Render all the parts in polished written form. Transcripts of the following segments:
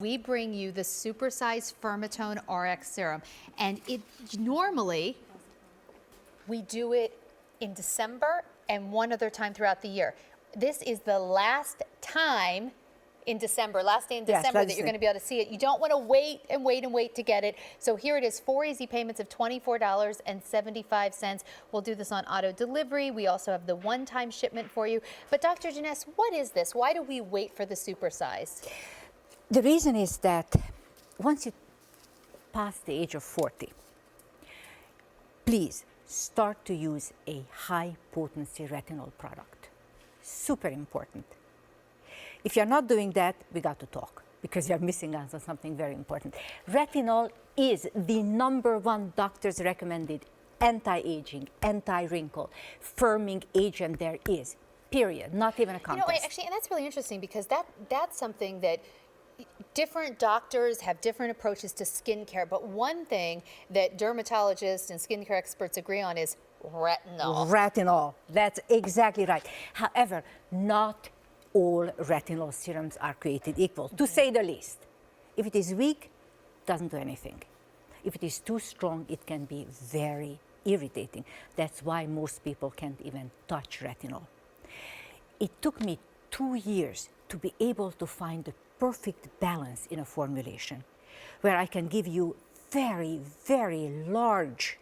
We bring you the supersized FirmaTone RX serum, and it normally we do it in December and one other time throughout the year. This is the last time in December, last day in December that you're going to be able to see it. You don't want to wait and wait and wait to get it. So here it is, 4 easy payments of $24.75. We'll do this on auto delivery. We also have the one-time shipment for you. But Dr. Denese, what is this? Why do we wait for the supersize? The reason is that once you pass the age of 40, please start to use a high-potency retinol product. Super important. If you're not doing that, we got to talk, because you're missing out on something very important. Retinol is the #1 doctor's recommended anti-aging, anti-wrinkle, firming agent there is, period, not even a contest. You know, actually, and that's really interesting, because that's something that different doctors have different approaches to skincare, but one thing that dermatologists and skincare experts agree on is retinol. Retinol, that's exactly right. However, not all retinol serums are created equal, to say the least. If it is weak, it doesn't do anything. If it is too strong, it can be very irritating. That's why most people can't even touch retinol. It took me 2 years to be able to find the perfect balance in a formulation where I can give you very, very large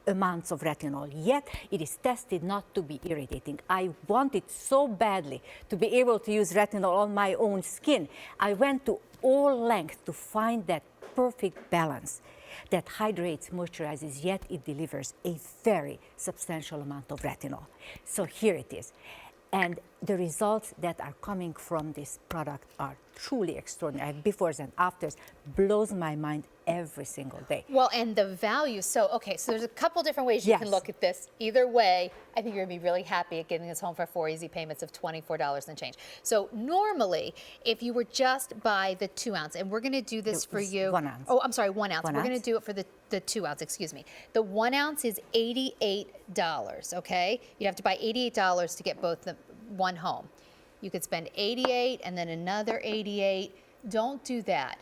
amounts of retinol, yet it is tested not to be irritating. I wanted so badly to be able to use retinol on my own skin. I went to all lengths to find that perfect balance that hydrates, moisturizes, yet it delivers a very substantial amount of retinol. So here it is. And the results that are coming from this product are truly extraordinary. Befores and afters, blows my mind every single day. Well, and the value, so there's a couple different ways you can look at this. Either way, I think you're gonna be really happy at getting this home for 4 easy payments of $24 and change. So normally, if you were just buy the 2 ounce, and we're gonna do this for you. 1 ounce. Oh, I'm sorry, 1 ounce. We're gonna do it for the 2 ounce, excuse me. The 1 ounce is $88, okay? You'd have to buy $88 to get both one home. You could spend $88 and then another $88. Don't do that.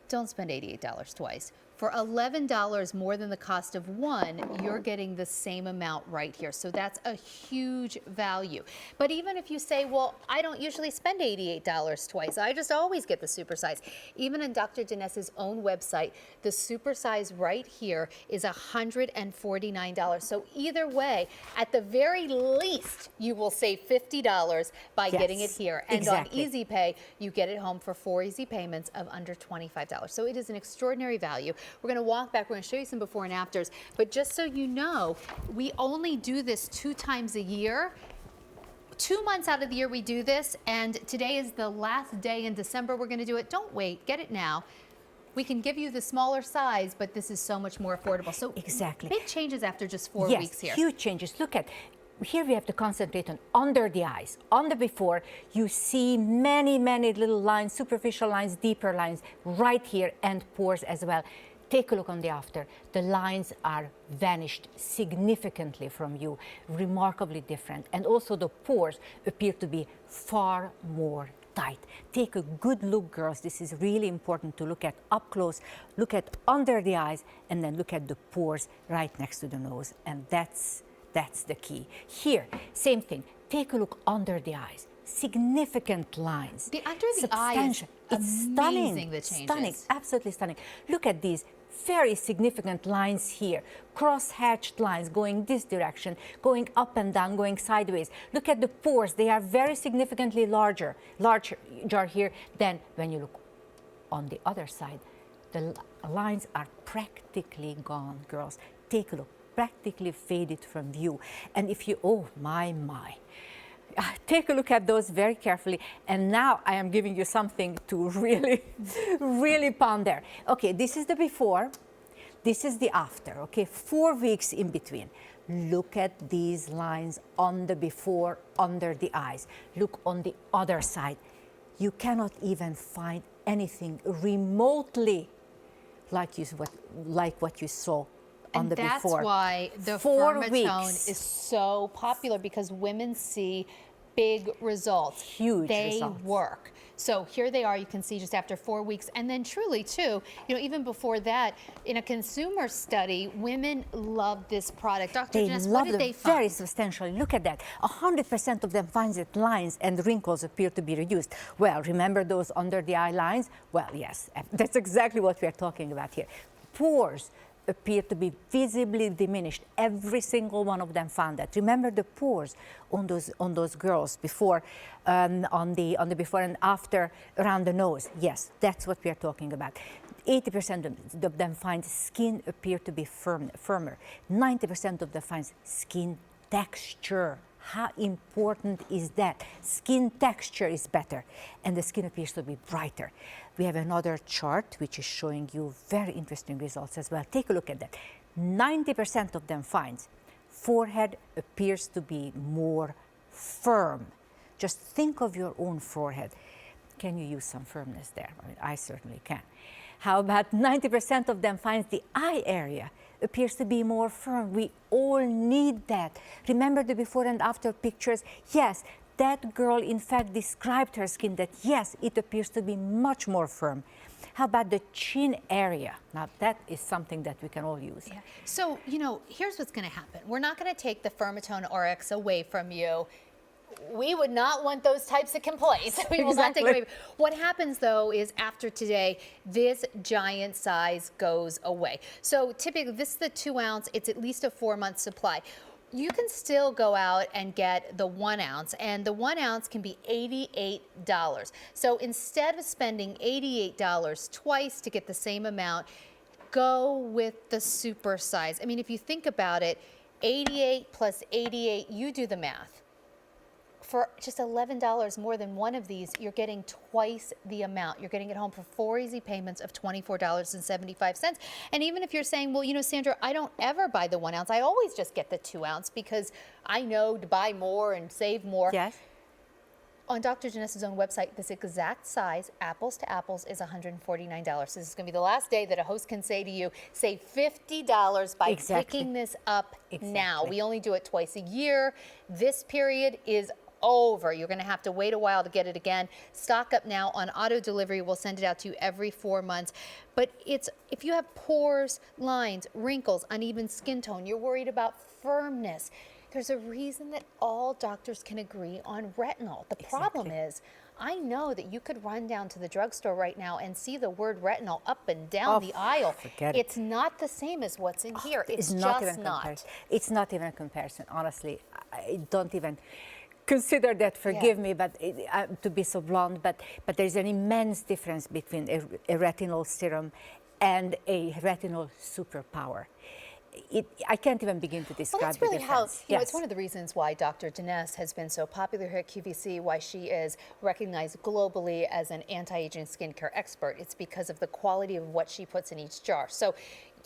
Don't spend $88 twice. For $11 more than the cost of one, you're getting the same amount right here. So that's a huge value. But even if you say, well, I don't usually spend $88 twice, I just always get the supersize. Even on Dr. Denese's own website, the supersize right here is $149. So either way, at the very least, you will save $50 by getting it here. And on Easy Pay, you get it home for 4 easy payments of under $25. So it is an extraordinary value. We're going to walk back. We're going to show you some before and afters. But just so you know, we only do this 2 times a year. 2 months out of the year we do this, and today is the last day in December we're going to do it. Don't wait. Get it now. We can give you the smaller size, but this is so much more affordable. So big changes after just 4 weeks here. Yes, huge changes. Look at here, we have to concentrate on under the eyes. On the before, you see many, many little lines, superficial lines, deeper lines, right here, and pores as well. Take a look on the after. The lines are vanished significantly from you, remarkably different. And also the pores appear to be far more tight. Take a good look, girls. This is really important to look at up close. Look at under the eyes, and then look at the pores right next to the nose. And that's the key. Here, same thing. Take a look under the eyes. Significant lines. The under the eyes, it's stunning. The changes. Stunning, absolutely stunning. Look at these very significant lines here. Cross-hatched lines going this direction, going up and down, going sideways. Look at the pores. They are very significantly larger here than when you look on the other side. The lines are practically gone, girls. Take a look. Practically faded from view. And if you, oh my, take a look at those very carefully. And now I am giving you something to really, really ponder. Okay, this is the before, this is the after, okay? 4 weeks in between. Look at these lines on the before, under the eyes. Look on the other side. You cannot even find anything remotely like what you saw on the before. And that's why the FirmaTone is so popular, because women see big results. Huge results. results. They work. So here they are, you can see just after 4 weeks. And then truly too, even before that, in a consumer study, women love this product. Dr. They Denese, love what did it they find? very substantially. Look at that. 100% of them finds that lines and wrinkles appear to be reduced. Well, remember those under the eye lines? Well, yes, that's exactly what we're talking about here. Pores appear to be visibly diminished. Every single one of them found that. Remember the pores on those girls before, on the before and after around the nose. Yes, that's what we are talking about. 80% of them find skin appear to be firmer. 90% of them find skin texture. How important is that? Skin texture is better, and the skin appears to be brighter. We have another chart which is showing you very interesting results as well. Take a look at that. 90% of them finds forehead appears to be more firm. Just think of your own forehead. Can you use some firmness there? I mean, I certainly can. How about 90% of them finds the eye area appears to be more firm? We all need that. Remember the before and after pictures? Yes, that girl in fact described her skin that yes, it appears to be much more firm. How about the chin area? Now that is something that we can all use. Yeah. So, here's what's going to happen. We're not going to take the FirmaTone RX away from you. We would not want those types of complaints. We will not take it away. What happens though is after today, this giant size goes away. So typically this is the 2 ounce, it's at least a 4-month supply. You can still go out and get the 1 ounce, and the 1 ounce can be $88. So instead of spending $88 twice to get the same amount, go with the super size. I mean, if you think about it, 88 plus 88, you do the math. For just $11 more than one of these, you're getting twice the amount. You're getting it home for 4 easy payments of $24.75. And even if you're saying, well, Sandra, I don't ever buy the 1 ounce. I always just get the 2 ounce because I know to buy more and save more. Yes. On Dr. Denese's own website, this exact size, apples to apples, is $149. So this is going to be the last day that a host can say to you, save $50 by picking this up now. We only do it twice a year. This period is over. You're going to have to wait a while to get it again. Stock up now on auto delivery. We'll send it out to you every 4 months. But if you have pores, lines, wrinkles, uneven skin tone, you're worried about firmness, there's a reason that all doctors can agree on retinol. The problem is, I know that you could run down to the drugstore right now and see the word retinol up and down the aisle. It's not the same as what's in here. It's just not. It's not even a comparison. Honestly, I don't even consider that. Forgive me, but to be so blunt, but there's an immense difference between a retinol serum and a retinol superpower. I can't even begin to describe that's really the difference. how, it's one of the reasons why Dr. Denese has been so popular here at QVC, why she is recognized globally as an anti-aging skincare expert. It's because of the quality of what she puts in each jar. So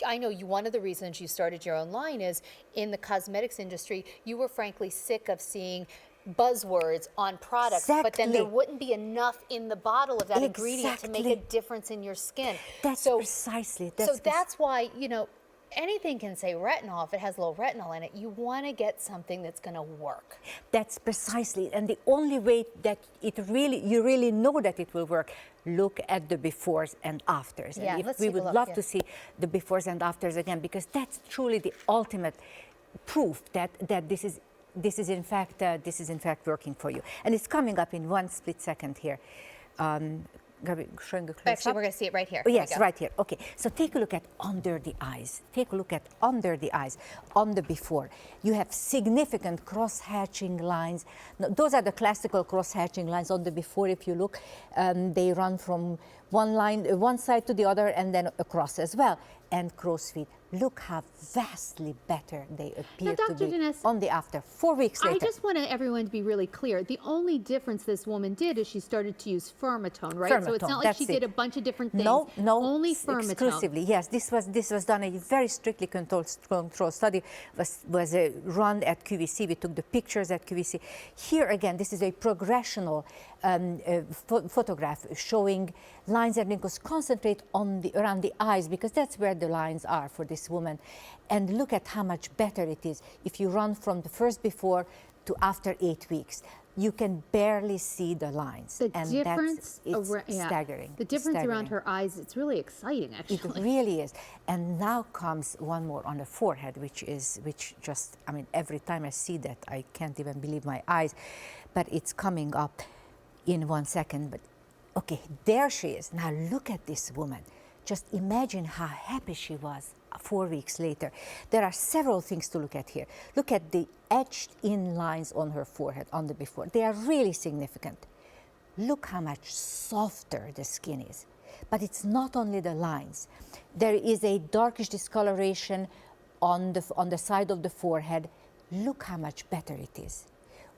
I know one of the reasons you started your own line is in the cosmetics industry, you were frankly sick of seeing buzzwords on products, but then there wouldn't be enough in the bottle of that ingredient to make a difference in your skin. That's precisely. That's why, anything can say retinol. If it has low retinol in it, you want to get something that's going to work. That's precisely, and the only way that you really know that it will work, look at the befores and afters. Yeah, and we would love to see the befores and afters again, because that's truly the ultimate proof that this is in fact working for you, and it's coming up in one split second here. Showing a close Actually, we're going to see it right here. Oh, yes, right here. Okay, so take a look at under the eyes. Take a look at under the eyes, on the before. You have significant cross-hatching lines. Now, those are the classical cross-hatching lines on the before. If you look, they run from one side to the other and then across as well. And crow's feet. Look how vastly better they appear to be Denese, on the after. 4 weeks later. I just want everyone to be really clear. The only difference this woman did is she started to use FirmaTone, right? FirmaTone, so it's not like she did a bunch of different things. No, only FirmaTone. Exclusively, yes. This was done a very strictly controlled study. Was run at QVC. We took the pictures at QVC. Here again, this is a progressional photograph showing lines and wrinkles. Concentrate around the eyes, because that's where the lines are for this woman, and look at how much better it is if you run from the first before to after 8 weeks. you can barely see the lines. The and difference, it's staggering. The difference around Staggering. her eyes, it's really exciting, It actually. really is. And now comes one more on the forehead, which just, I mean, every time I see that, I can't even believe my eyes. But it's coming up in 1 second. But okay, there she is. Now look at this woman. Just imagine how happy she was 4 weeks later. There are several things to look at here. Look at the etched in lines on her forehead on the before. They are really significant. Look how much softer the skin is. But it's not only the lines. There is a darkish discoloration on the side of the forehead. Look how much better it is.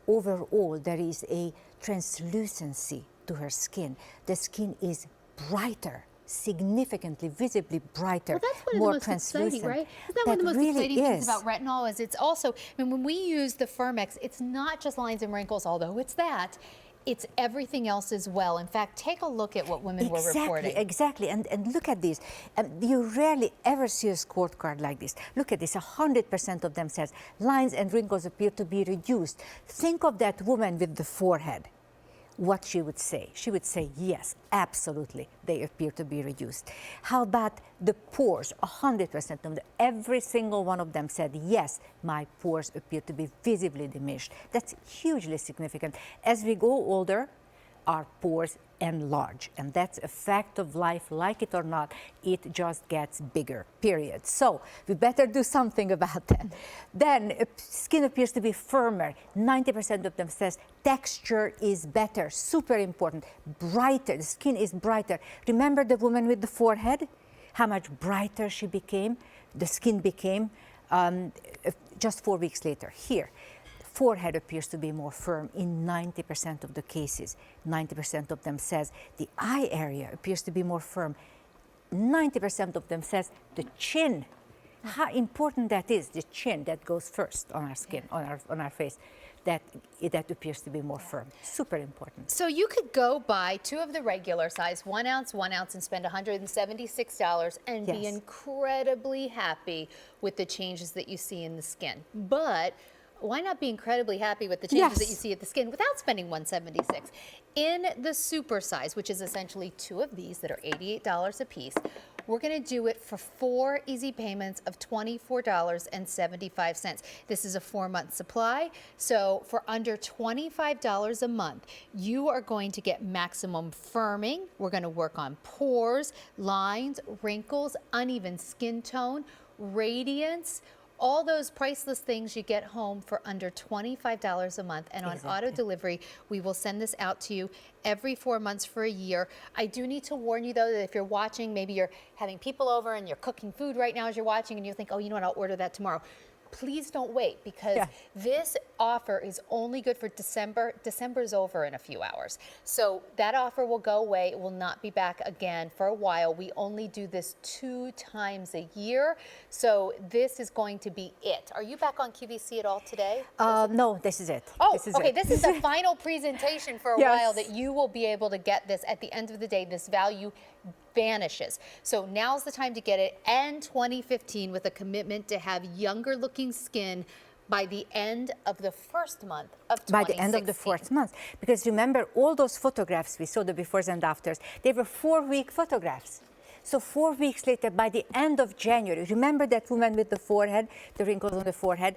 Overall, there is a translucency to her skin. The skin is brighter, significantly, visibly brighter, Well, that's one of more the most translucent. exciting, right? Isn't that one of the most really exciting things is. about retinol is it's also, I mean, when we use the Firmex, it's not just lines and wrinkles, although it's that, it's everything else as well. In fact, take a look at what women were reporting. Exactly, and look at this. You rarely ever see a scorecard like this. Look at this, 100% of them says lines and wrinkles appear to be reduced. Think of that woman with the forehead. What she would say. She would say, yes, absolutely, they appear to be reduced. How about the pores? 100% of them, every single one of them said, yes, my pores appear to be visibly diminished. That's hugely significant. As we go older, our pores enlarge, and that's a fact of life, like it or not, it just gets bigger, period. So we better do something about that. Then skin appears to be firmer. 90% of them says texture is better, super important, brighter, the skin is brighter. Remember the woman with the forehead? How much brighter she became, the skin became just 4 weeks later. Here, forehead appears to be more firm in 90% of the cases. 90% of them says the eye area appears to be more firm. 90% of them says the chin. How important that is, the chin that goes first on our skin, on our face, that appears to be more firm. Super important. So you could go buy 2 of the regular size, 1 ounce, and spend $176 and be Yes. incredibly happy with the changes that you see in the skin. But why not be incredibly happy with the changes that you Yes. see at the skin without spending $176? In the super size, which is essentially 2 of these that are $88 a piece, we're going to do it for 4 easy payments of $24.75. This is a 4-month supply. So for under $25 a month, you are going to get maximum firming. We're going to work on pores, lines, wrinkles, uneven skin tone, radiance, all those priceless things you get home for under $25 a month. And on auto delivery, we will send this out to you every 4 months for a year. I do need to warn you, though, that if you're watching, maybe you're having people over and you're cooking food right now as you're watching, and you think, oh, you know what, I'll order that tomorrow. Please don't wait, because this offer is only good for December. December is over in a few hours. So that offer will go away. It will not be back again for a while. We only do this 2 times a year. So this is going to be it. Are you back on QVC at all today? No, this is it. Oh, this is okay. it. This is the final presentation for a Yes. while that you will be able to get this. At the end of the day, this value vanishes. So now's the time to get it, and 2015 with a commitment to have younger looking skin by the end of the first month of 2016. By the end of the 4th month. Because remember, all those photographs we saw, the befores and afters, they were 4-week photographs. So 4 weeks later, by the end of January, remember that woman with the forehead, the wrinkles on the forehead?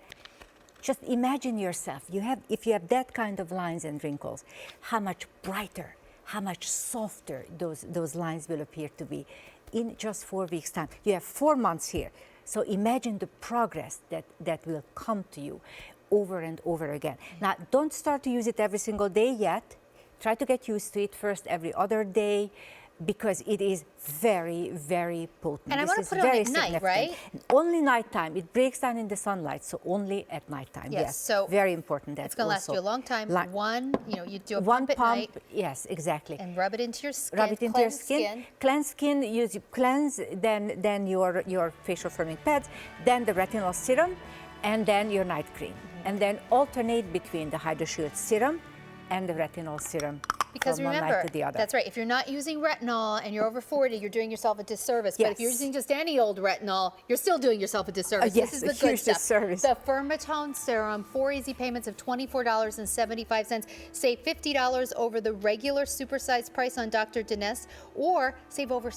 Just imagine yourself, if you have that kind of lines and wrinkles, how much brighter, how much softer those lines will appear to be in just 4 weeks' time. You have 4 months here. So imagine the progress that will come to you over and over again. Now, don't start to use it every single day yet. Try to get used to it first every other day, because it is very, very potent. And I This want is to put it on very at night, significant. right? Only nighttime. It breaks down in the sunlight, so only at nighttime. Yes, so very important. That's it's going to last also you a long time. You do a one pump at night yes, exactly. and rub it into your skin. Rub it into your Cleanse skin. Cleanse skin. Use cleanse. Then your facial firming pads. Then the retinol serum, and then your night cream. And then alternate between the Hydro Shield serum and the retinol serum Because from one remember, night to the other. that's right. If you're not using retinol and you're over 40, you're doing yourself a disservice. But if you're Yes. using just any old retinol, you're still doing yourself a disservice. Yes, This is a the good huge stuff. disservice. The FirmaTone Serum, 4 easy payments of $24.75. Save $50 over the regular supersized price on Dr. Denese, or save over